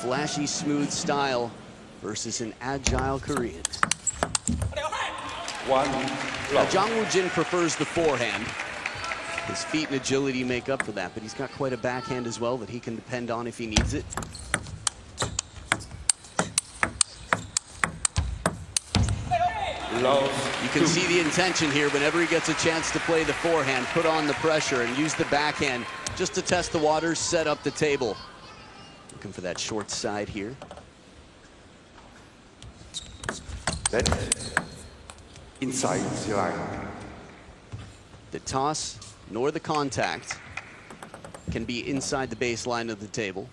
flashy, smooth style versus an agile Korean. Now, Jang Woo-jin prefers the forehand. His feet and agility make up for that, but he's got quite a backhand as well that he can depend on if he needs it. You can see the intention here whenever he gets a chance to play the forehand, put on the pressure and use the backhand just to test the waters, set up the table. Looking for that short side here. That's inside the line. The toss nor the contact can be inside the baseline of the table,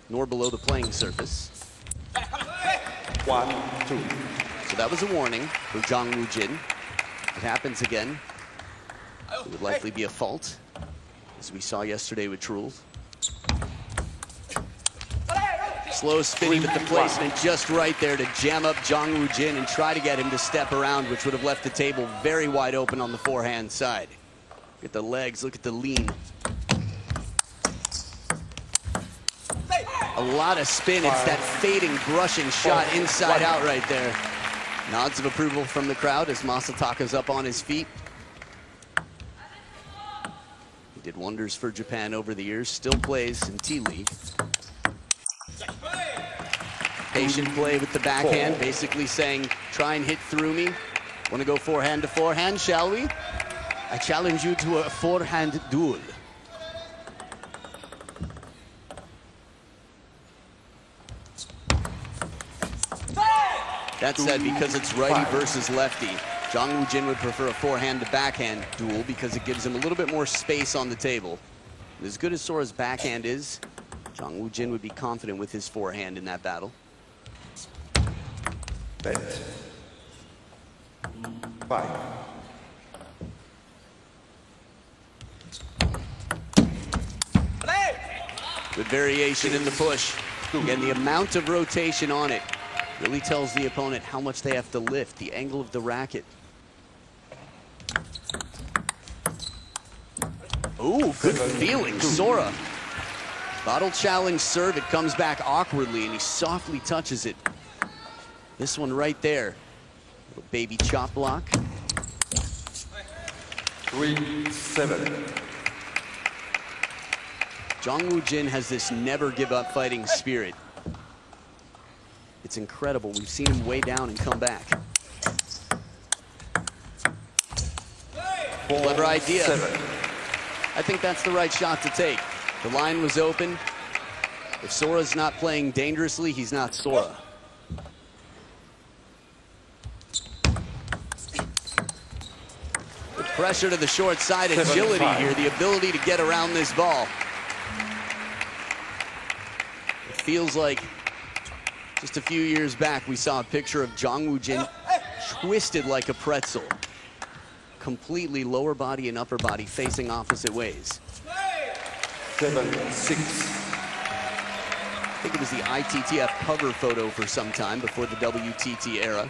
nor below the playing surface. 1, 2. So that was a warning for Jang Woo-jin. If it happens again, it would likely be a fault, as we saw yesterday with Truls. Slow spinning, but the placement just right there to jam up Jang Woo-jin and try to get him to step around, which would have left the table very wide open on the forehand side. Look at the legs, look at the lean. A lot of spin, it's that fading, brushing shot inside out right there. Nods of approval from the crowd as Masataka's up on his feet. He did wonders for Japan over the years, still plays in T-League. Patient play with the backhand, basically saying, try and hit through me. Want to go forehand to forehand, shall we? I challenge you to a forehand duel. That said, because it's righty versus lefty, Jang Woo-jin would prefer a forehand to backhand duel because it gives him a little bit more space on the table. And as good as Sora's backhand is, Jang Woo-jin would be confident with his forehand in that battle. Bet. 5. Good variation in the push. Again, the amount of rotation on it really tells the opponent how much they have to lift, the angle of the racket. Ooh, good feeling, Sora. Bottle challenge serve, it comes back awkwardly and he softly touches it. This one right there, little baby chop block. 3-7. Jang Woo-jin has this never give up fighting spirit. It's incredible. We've seen him way down and come back. Clever idea. 7. I think that's the right shot to take. The line was open. If Sora's not playing dangerously, he's not Sora. The pressure to the short side, agility here, the ability to get around this ball. It feels like just a few years back, we saw a picture of Jang Woo-jin twisted like a pretzel. Completely lower body and upper body facing opposite ways. 7-6. I think it was the ITTF cover photo for some time before the WTT era.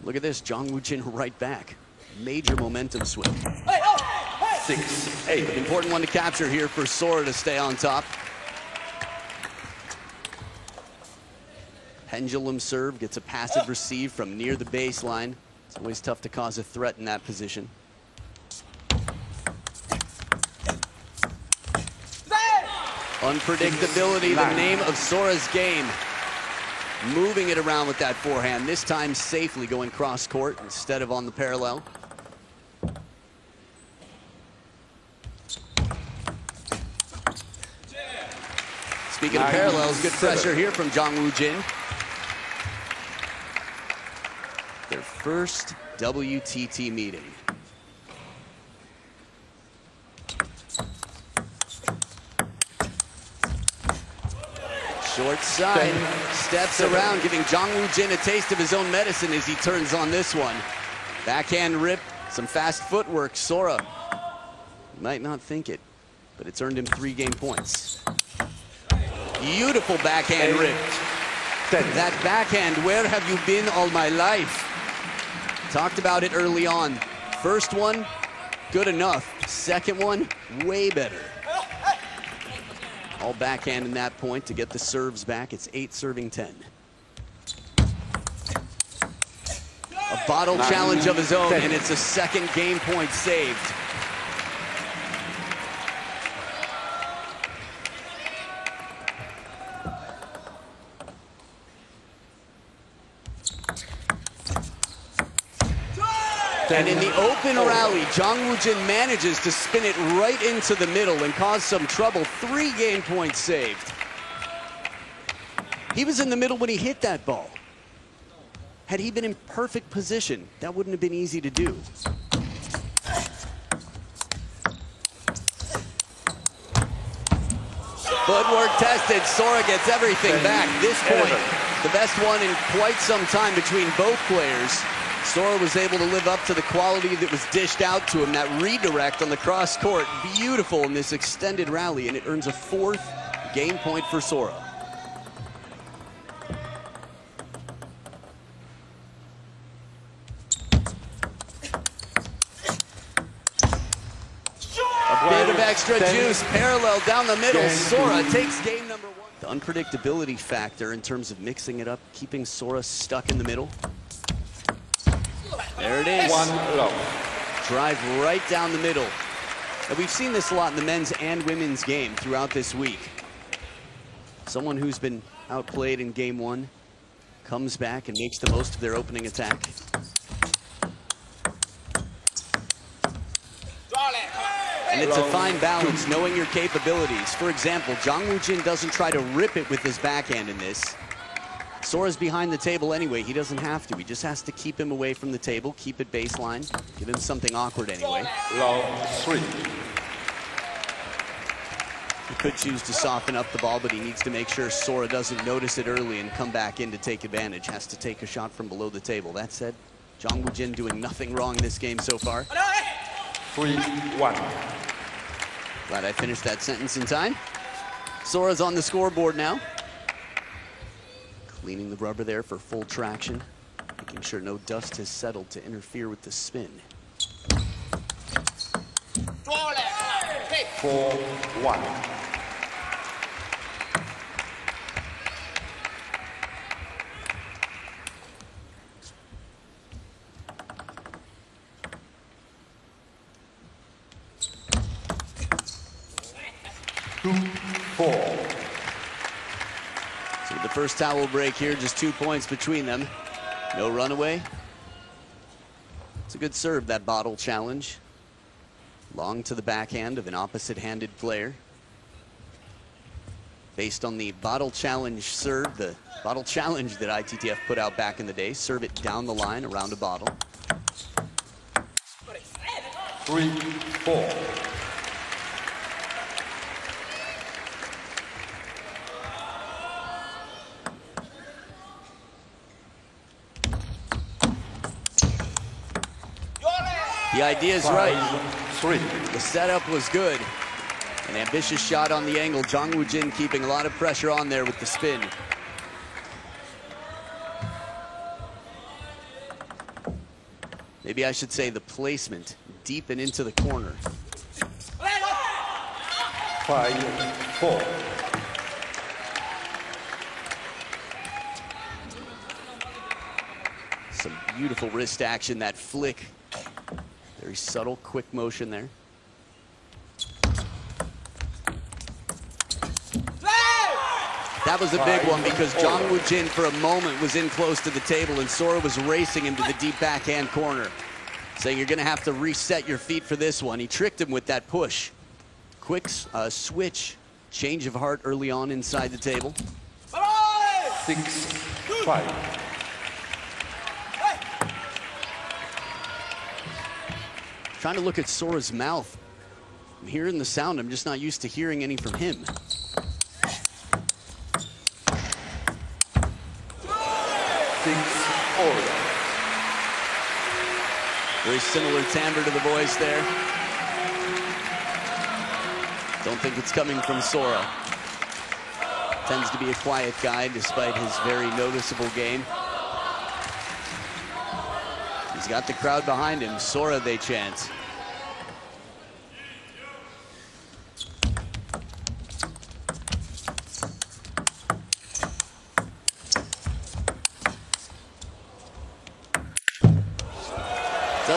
Look at this, Jang Woo-jin right back. Major momentum swing. 6-8. Important one to capture here for Sora to stay on top. Pendulum serve, gets a passive receive from near the baseline. It's always tough to cause a threat in that position. Unpredictability, the name of Sora's game. Moving it around with that forehand, this time safely going cross court instead of on the parallel. Speaking of parallels, good pressure here from Jang Woo-jin. Their first WTT meeting. Short side, steps around, giving Jang Woo-jin a taste of his own medicine as he turns on this one. Backhand rip, some fast footwork. Sora might not think it, but it's earned him 3 game points. Beautiful backhand rip. That backhand, where have you been all my life? Talked about it early on. First one, good enough. Second one, way better. All backhand in that point to get the serves back. It's 8 serving 10. A bottle challenge of his own, and it's a second game point saved. And in the open rally, Jang Woo-jin manages to spin it right into the middle and cause some trouble. 3 game points saved. He was in the middle when he hit that ball. Had he been in perfect position, that wouldn't have been easy to do. Footwork tested. Sora gets everything back. This point, the best one in quite some time between both players. Sora was able to live up to the quality that was dished out to him. That redirect on the cross court, beautiful in this extended rally, and it earns a 4th game point for Sora. A bit of extra juice, parallel down the middle. Sora takes game number 1. The unpredictability factor in terms of mixing it up, keeping Sora stuck in the middle. There it is. 1 love. Drive right down the middle. And we've seen this a lot in the men's and women's game throughout this week. Someone who's been outplayed in game 1 comes back and makes the most of their opening attack. And it's a fine balance, knowing your capabilities. For example, Jang Woo-jin doesn't try to rip it with his backhand in this. Sora's behind the table anyway. He doesn't have to. He just has to keep him away from the table, keep it baseline, give him something awkward anyway. Love 3. He could choose to soften up the ball, but he needs to make sure Sora doesn't notice it early and come back in to take advantage. Has to take a shot from below the table. That said, Jang Woo-jin doing nothing wrong this game so far. 3-1. Glad I finished that sentence in time. Sora's on the scoreboard now. Cleaning the rubber there for full traction, making sure no dust has settled to interfere with the spin. 4-1. So the first towel break here, just 2 points between them. No runaway. It's a good serve, that bottle challenge. Long to the backhand of an opposite-handed player. Based on the bottle challenge serve, the bottle challenge that ITTF put out back in the day. Serve it down the line around a bottle. 3-4. The idea is right. 3. The setup was good. An ambitious shot on the angle. Jang Woo-jin keeping a lot of pressure on there with the spin. Maybe I should say the placement, deep and into the corner. 5-4. Some beautiful wrist action, that flick. Very subtle, quick motion there. That was a big one because Jang Woo-jin for a moment was in close to the table and Sora was racing him to the deep backhand corner, saying you're going to have to reset your feet for this one. He tricked him with that push. Quick switch, change of heart early on inside the table. 6-5. Trying to look at Sora's mouth. I'm hearing the sound. I'm just not used to hearing any from him. 6-4. Very similar timbre to the voice there. Don't think it's coming from Sora. Tends to be a quiet guy despite his very noticeable game. He's got the crowd behind him. Sora, they chant.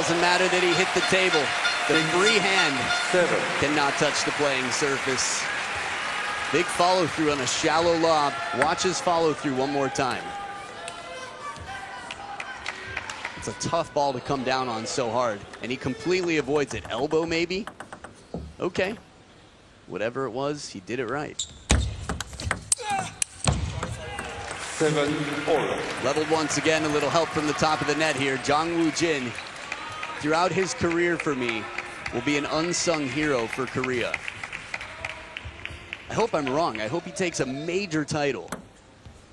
Doesn't matter that he hit the table. The free hand 7. cannot touch the playing surface. Big follow through on a shallow lob. Watch his follow through one more time. It's a tough ball to come down on so hard, and he completely avoids it. Elbow maybe? Okay. Whatever it was, he did it right. 7-all. Leveled once again, a little help from the top of the net here. Jang Woo Jin, throughout his career for me, will be an unsung hero for Korea. I hope I'm wrong. I hope he takes a major title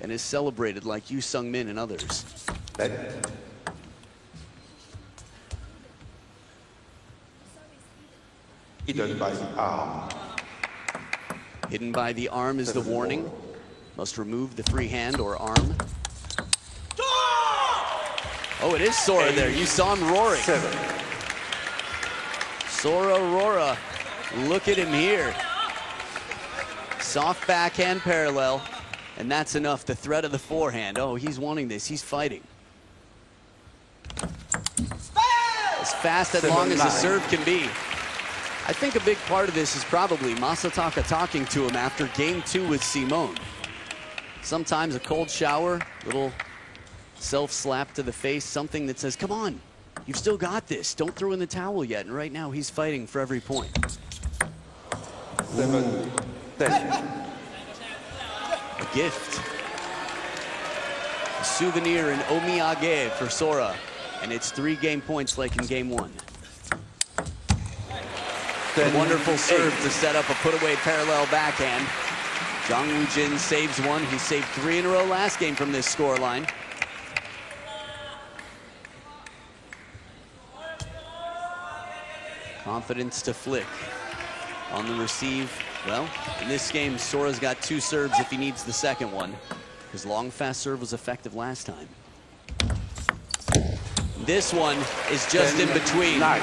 and is celebrated like Yoo Sung-min and others. Net. Hidden by the arm. Hidden by the arm is the warning. Must remove the free hand or arm. Oh, it is Sora there. You saw him roaring. 7. Sora Rora, look at him here. Soft backhand parallel, and that's enough. The threat of the forehand. Oh, he's wanting this. He's fighting. As fast and long as a serve can be. I think a big part of this is probably Masataka talking to him after game 2 with Simone. Sometimes a cold shower, little self-slap to the face, something that says, come on, you've still got this. Don't throw in the towel yet. And right now he's fighting for every point. 7. 10. A gift. A souvenir, an omiyage for Sora. And it's 3 game points like in game 1. A wonderful serve to set up a put-away parallel backhand. Jang Woo Jin saves one. He saved 3 in a row last game from this scoreline. Confidence to flick. On the receive, well, in this game, Sora's got 2 serves if he needs the second one. His long, fast serve was effective last time. This one is just in between. 9.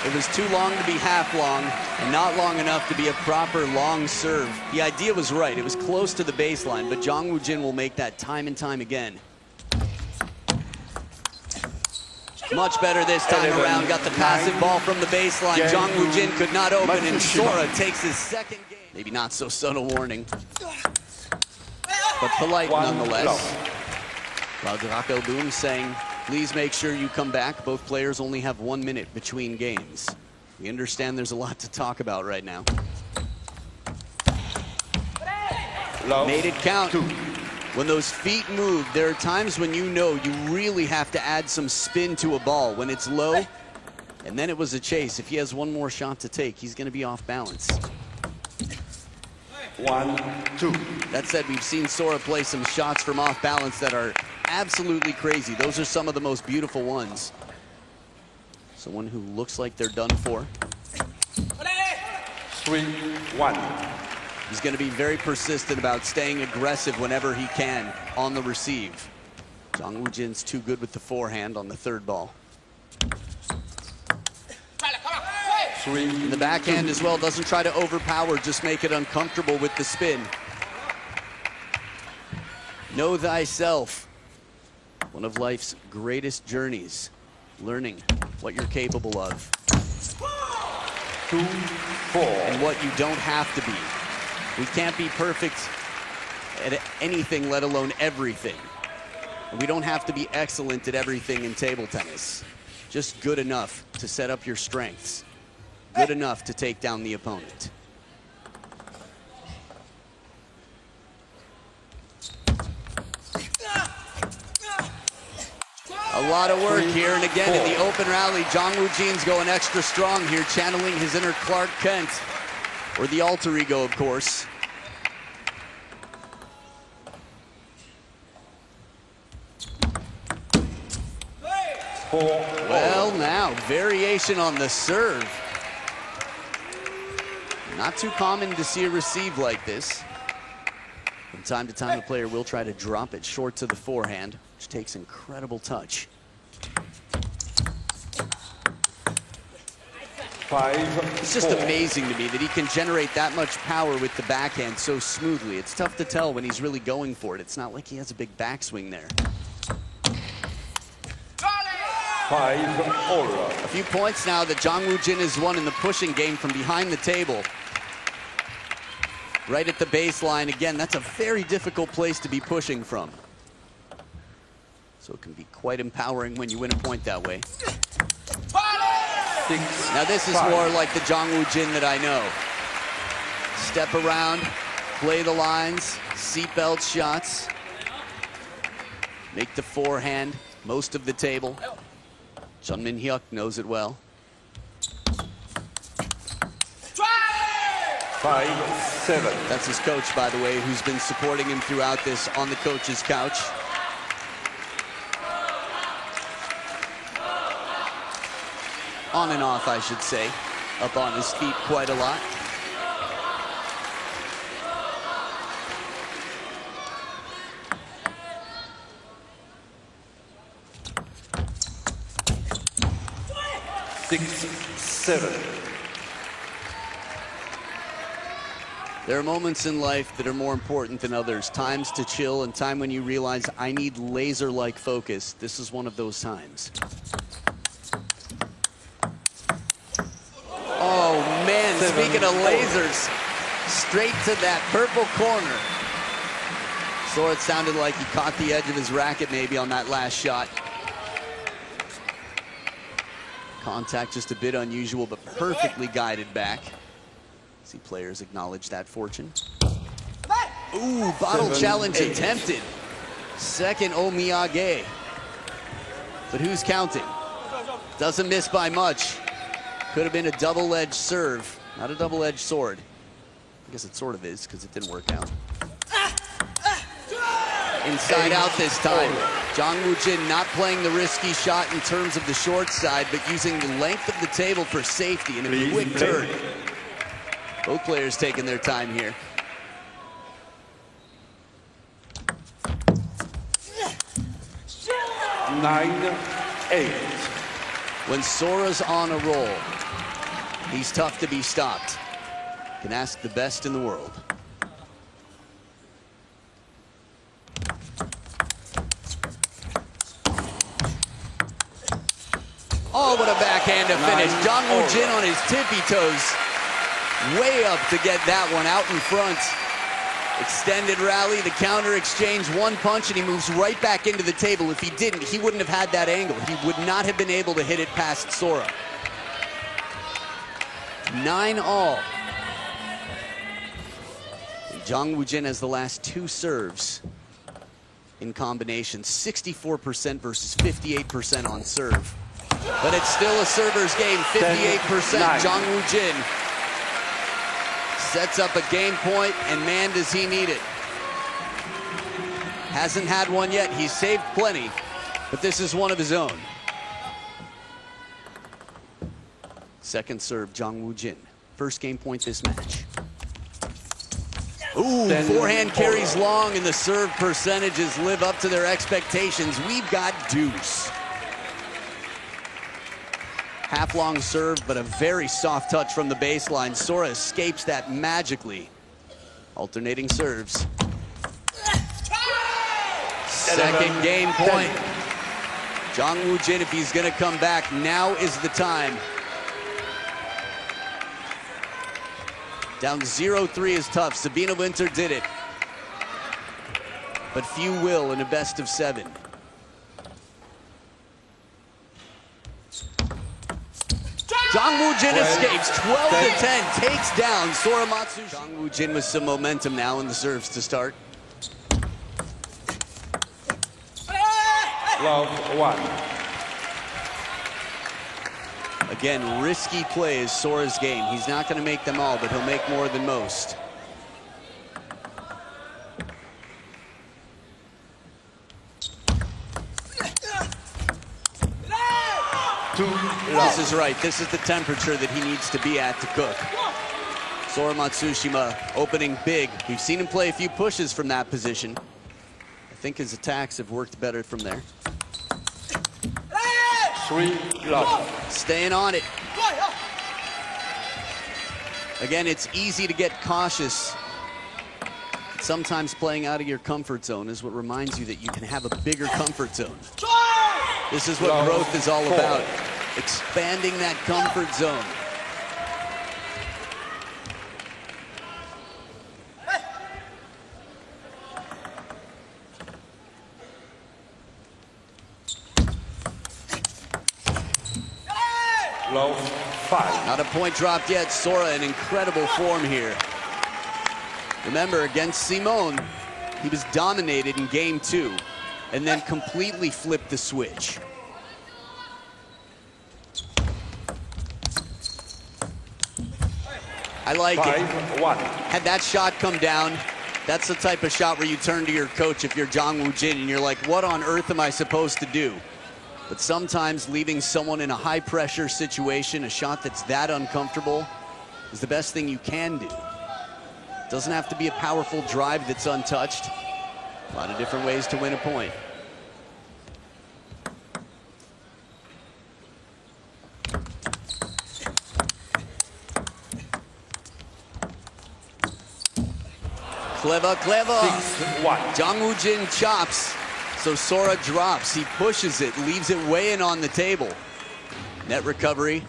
It was too long to be half long and not long enough to be a proper long serve. The idea was right. It was close to the baseline, but Jang Woo Jin will make that time and time again. Much better this time around. Got the passive ball from the baseline. Jang Woo Jin could not open, and Sora takes his second game. Maybe not so subtle warning, but polite nonetheless. Cloud Raquel Boom saying, please make sure you come back. Both players only have 1 minute between games. We understand there's a lot to talk about right now. Made it count. 2. When those feet move, there are times when you know you really have to add some spin to a ball. When it's low, and then it was a chase. If he has one more shot to take, he's going to be off balance. 1, 2. That said, we've seen Sora play some shots from off balance that are absolutely crazy. Those are some of the most beautiful ones. Someone who looks like they're done for. 3, 1. He's going to be very persistent about staying aggressive whenever he can on the receive. Jang Woo Jin's too good with the forehand on the third ball. 3. And the backhand as well, doesn't try to overpower, just make it uncomfortable with the spin. Know thyself. One of life's greatest journeys, learning what you're capable of. 2, 4. And what you don't have to be. We can't be perfect at anything, let alone everything. And we don't have to be excellent at everything in table tennis. Just good enough to set up your strengths. Good enough to take down the opponent. A lot of work here, and again in the open rally, Jang Woo Jin's going extra strong here, channeling his inner Clark Kent, or the alter ego, of course. Well, now, variation on the serve. Not too common to see a receive like this. From time to time, the player will try to drop it short to the forehand, which takes incredible touch. 5, It's just 4. amazing to me that he can generate that much power with the backhand so smoothly. It's tough to tell when he's really going for it. It's not like he has a big backswing there. 5 all. A few points now that Jang Woo Jin has won in the pushing game from behind the table. Right at the baseline. Again, that's a very difficult place to be pushing from. So it can be quite empowering when you win a point that way. 6. Now this is 5. more like the Jang Woo Jin that I know. Step around, play the lines, seatbelt shots, make the forehand most of the table. Chun Min Hyuk knows it well. 5-7. That's his coach, by the way, who's been supporting him throughout this on the coach's couch. On and off, I should say. Up on his feet quite a lot. 6-7. There are moments in life that are more important than others. Times to chill and time when you realize I need laser-like focus. This is one of those times. Oh man, speaking of lasers, straight to that purple corner. So it sounded like he caught the edge of his racket maybe on that last shot. Contact just a bit unusual, but perfectly guided back. See players acknowledge that fortune. Ooh, bottle 7, challenge 8. attempted. Second omiyage. But who's counting? Doesn't miss by much. Could have been a double-edged serve, not a double-edged sword. I guess it sort of is, because it didn't work out. Inside out this time. Jang Woo Jin not playing the risky shot in terms of the short side, but using the length of the table for safety and a quick turn. Both players taking their time here. Nine, 8. When Sora's on a roll, he's tough to be stopped. Can ask the best in the world. Oh, what a backhand to finish. Jang Woo Jin on his tippy toes. Way up to get that one out in front. Extended rally, the counter exchange, one punch, and he moves right back into the table. If he didn't, he wouldn't have had that angle. He would not have been able to hit it past Sora. 9 all. And Jang Woo Jin has the last 2 serves in combination. 64% versus 58% on serve. But it's still a server's game, 58%. Jang Woo Jin sets up a game point, and man, does he need it. Hasn't had one yet. He's saved plenty, but this is one of his own. Second serve, Jang Woo Jin. First game point this match. Ooh, forehand carries long, and the serve percentages live up to their expectations. We've got deuce. Half-long serve, but a very soft touch from the baseline. Sora escapes that magically. Alternating serves. Second game point. Jang Woo Jin, if he's gonna come back, now is the time. Down 0-3 is tough. Sabina Winter did it. But few will in a best of 7. Jang Woo Jin escapes 12-10, takes down Sora Matsushima. Jang Woo Jin with some momentum now in the serves to start. Love 1. Again, risky play is Sora's game. He's not going to make them all, but he'll make more than most. This is right. This is the temperature that he needs to be at to cook. Sora Matsushima opening big. We've seen him play a few pushes from that position. I think his attacks have worked better from there. 3 love. Staying on it. Again, it's easy to get cautious. Sometimes playing out of your comfort zone is what reminds you that you can have a bigger comfort zone. This is what Round growth is all 4. about. Expanding that comfort zone. Love 5. Not a point dropped yet. Sora in incredible form here. Remember, against Simone, he was dominated in game 2 and then completely flipped the switch. I like it. 5-1. Had that shot come down, that's the type of shot where you turn to your coach if you're Jang Woo Jin and you're like, what on earth am I supposed to do? But sometimes leaving someone in a high pressure situation, a shot that's that uncomfortable, is the best thing you can do. It doesn't have to be a powerful drive that's untouched. A lot of different ways to win a point. Clever, clever. 6-1. Jang Woo Jin chops, so Sora drops. He pushes it, leaves it weighing on the table. Net recovery.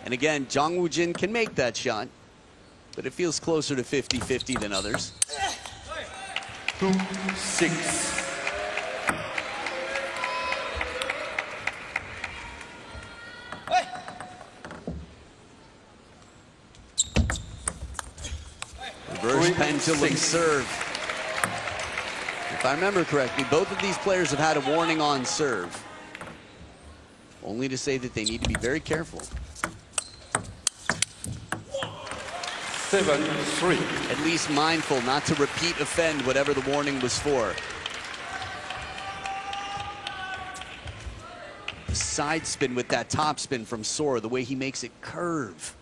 And again, Jang Woo Jin can make that shot, but it feels closer to 50-50 than others. 2-6. Reverse pendulum serve. If I remember correctly, both of these players have had a warning on serve. Only to say that they need to be very careful. 7-3. At least mindful not to repeat offend whatever the warning was for. The side spin with that top spin from Sora, the way he makes it curve.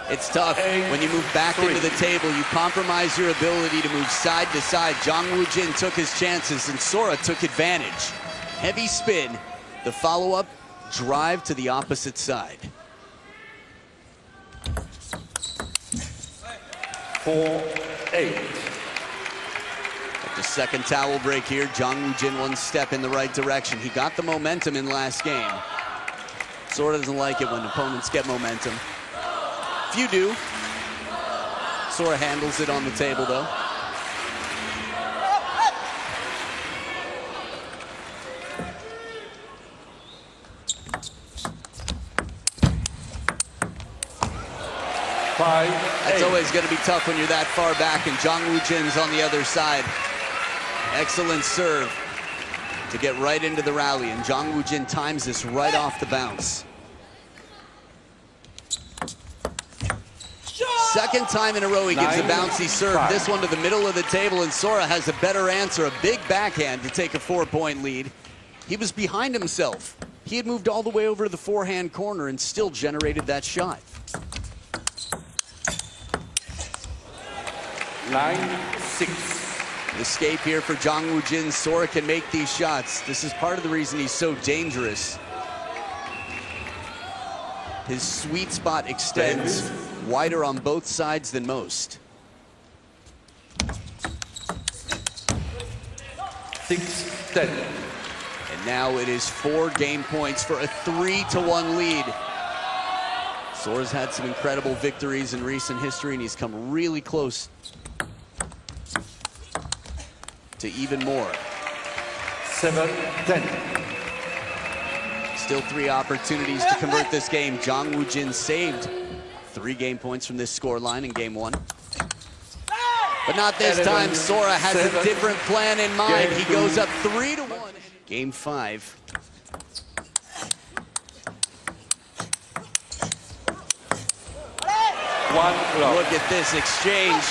It's tough. When you move back into the table, you compromise your ability to move side to side. Jang Woo Jin took his chances and Sora took advantage. Heavy spin, the follow-up, drive to the opposite side. 4-8. At the second towel break here, Jang Woo Jin one step in the right direction. He got the momentum in last game. Sora doesn't like it when opponents get momentum. Few do. Sora handles it on the table though. That's always going to be tough when you're that far back and Jang Woo Jin's on the other side. Excellent serve to get right into the rally, and Jang Woo Jin times this right off the bounce. Second time in a row he gives a bouncy serve. This one to the middle of the table, and Sora has a better answer, a big backhand to take a 4-point lead. He was behind himself. He had moved all the way over to the forehand corner and still generated that shot. 9-6. Escape here for Jang Woo Jin. Sora can make these shots. This is part of the reason he's so dangerous. His sweet spot extends wider on both sides than most. 6-10. And now it is 4 game points for a 3-1 lead. Sora's had some incredible victories in recent history, and he's come really close to even more. 7-10. Still 3 opportunities to convert this game. Jang Woo Jin saved 3 game points from this score line in game 1. But not this time. Sora has a different plan in mind. He goes up 3-1. Game 5. Look at this exchange.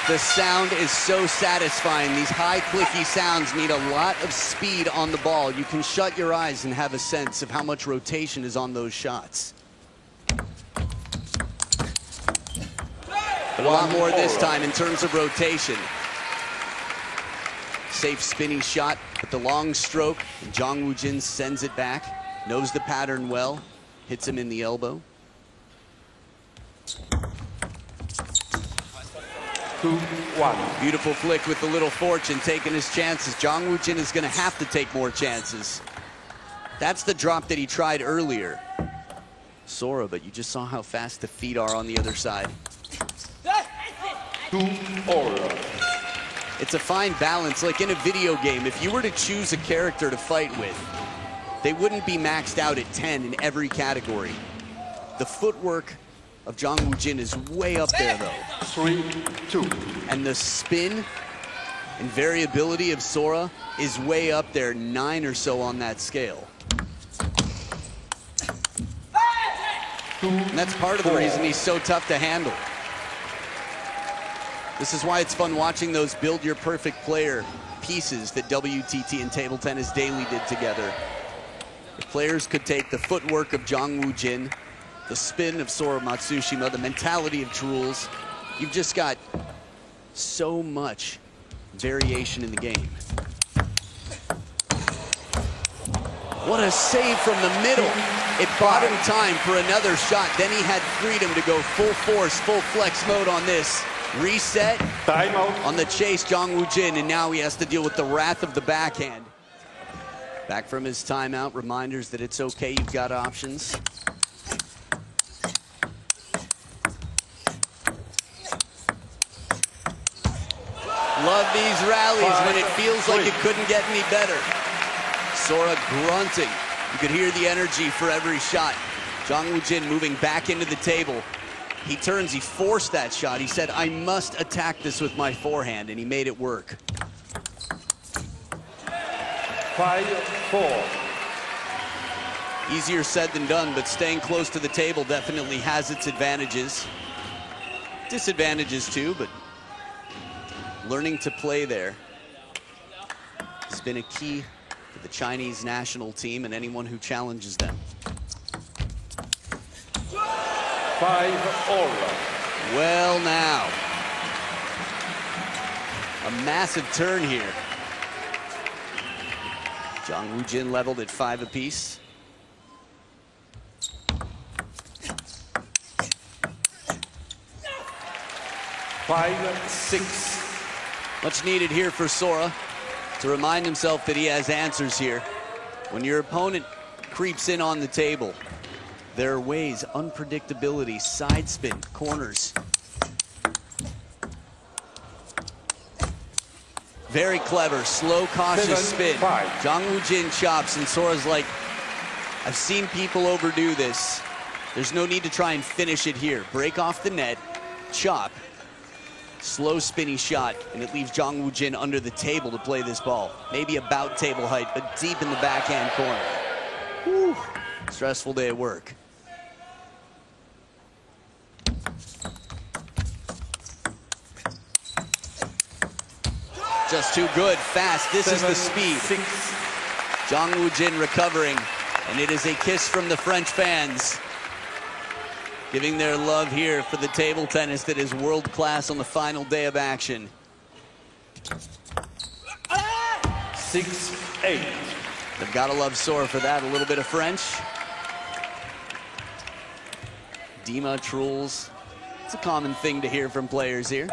The sound is so satisfying. These high clicky sounds need a lot of speed on the ball. You can shut your eyes and have a sense of how much rotation is on those shots. But a lot more this time in terms of rotation. Safe spinning shot, but the long stroke, and Jang Woo Jin sends it back, knows the pattern well, hits him in the elbow. 2-1. Beautiful flick with the little fortune, taking his chances. Jang Woo-jin is going to have to take more chances. That's the drop that he tried earlier. Sora, but you just saw how fast the feet are on the other side. 2-all. It's a fine balance. Like in a video game, if you were to choose a character to fight with, they wouldn't be maxed out at 10 in every category. The footwork of Jang Woo-jin is way up there, though. 3-2. And the spin and variability of Sora is way up there, 9 or so on that scale. And that's part of the reason he's so tough to handle. This is why it's fun watching those Build Your Perfect Player pieces that WTT and Table Tennis Daily did together. The players could take the footwork of Jang Woo-jin, the spin of Sora Matsushima, the mentality of Truls. You've just got so much variation in the game. What a save from the middle. It bought him time for another shot. Then he had freedom to go full force, full flex mode on this. Reset Timeout. on the chase, Jang Woo-jin, and now he has to deal with the wrath of the backhand. Back from his timeout, reminders that it's okay, you've got options. Love these rallies when it feels like it couldn't get any better. Sora grunting. You could hear the energy for every shot. Jang Woo-jin moving back into the table. He turns, he forced that shot. He said, I must attack this with my forehand, and he made it work. 5-4. Easier said than done, but staying close to the table definitely has its advantages. Disadvantages too, but learning to play there has been a key for the Chinese national team and anyone who challenges them. 5-all. Well now, a massive turn here. Jang Woo-jin leveled at 5 apiece. Five, 6. Much needed here for Sora to remind himself that he has answers here. When your opponent creeps in on the table, there are ways, unpredictability, side spin, corners. Very clever, slow, cautious 7-5. spin. Jang Woo-jin chops, and Sora's like, I've seen people overdo this. There's no need to try and finish it here. Break off the net, chop, slow spinny shot, and it leaves Jang Woo-jin under the table to play this ball. Maybe about table height, but deep in the backhand corner. Whew. Stressful day at work. Just too good, fast. This is the speed. 6. Jang Woo-jin recovering, and it is a kiss from the French fans, giving their love here for the table tennis that is world class on the final day of action. 6-8. They've got to love Sora for that. A little bit of French. Dima, Truls. It's a common thing to hear from players here,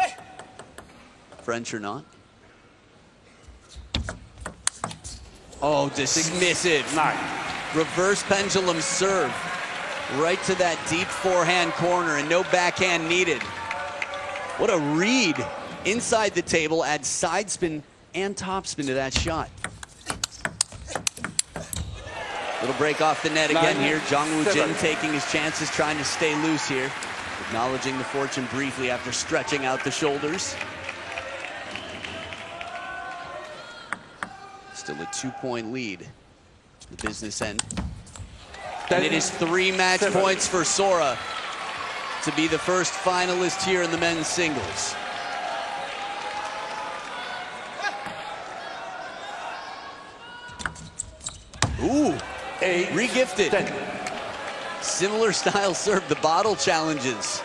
French or not. Oh, dismissive. 9. Reverse pendulum serve. Right to that deep forehand corner, and no backhand needed. What a read. Inside the table, add side spin and top spin to that shot. Little break off the net again here. Jang Woo-jin taking his chances, trying to stay loose here. Acknowledging the fortune briefly after stretching out the shoulders. Still a 2-point lead. The business end. And it is 3 match points for Sora to be the first finalist here in the men's singles. Ooh, re-gifted. 10. Similar style serve, the bottle challenges.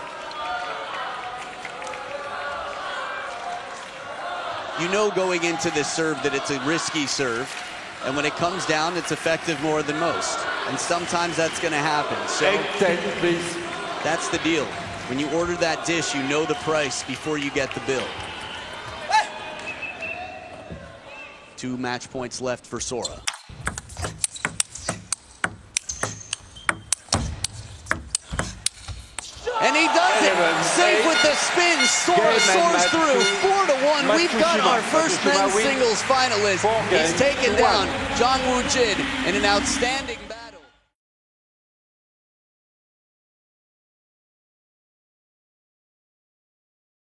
You know going into this serve that it's a risky serve. And when it comes down, it's effective more than most. And sometimes that's going to happen. So 8-10, please. that's the deal. When you order that dish, you know the price before you get the bill. 2 match points left for Sora. And he does it. Safe with the spin. Sora soars through 4-1. We've got our first men's singles finalist. He's taken down Jong Woo Jin in an outstanding